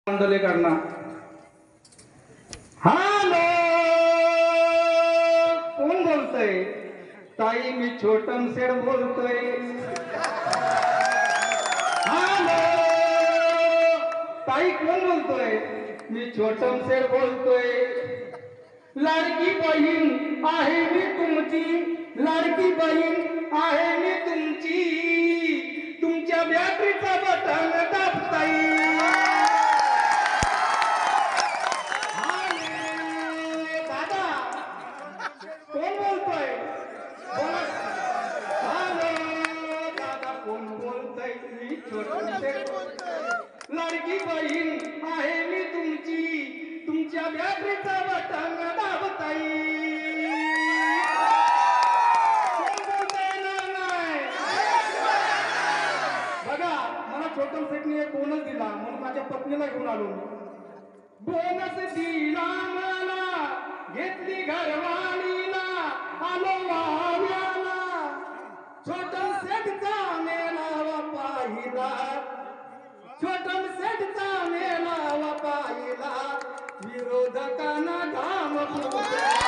मंडले करना हॅलो कोण बोलतोय ताई मी छोटम सेड बोलतोय हॅलो ताई कोण बोलतोय मी छोटम सेड बोलतोय लाडकी बहीण आहे मी तुमची लाडकी बहीण आहे मी तुमची तुमच्या बॅटरीचा बटन दाबता येईल कोण बोलतोय कोण बोलतोय मी छोटूसे लाडकी बहीण आहे मी तुमची तुमच्या बॅटरीचा बटन दाबता येईल कोण बोलतोय नाही बघा मला छोटम सेटने एक बोनस दिला म्हणून माझ्या पत्नीला घेऊन आलो बोनस दिला मला घेतली घरवाणीला आलो वाव्याला छोटम सेटचा मेळावा पाहिला छोटम सेटचा मेळावा पाहिला विरोधकांना घाम फुटला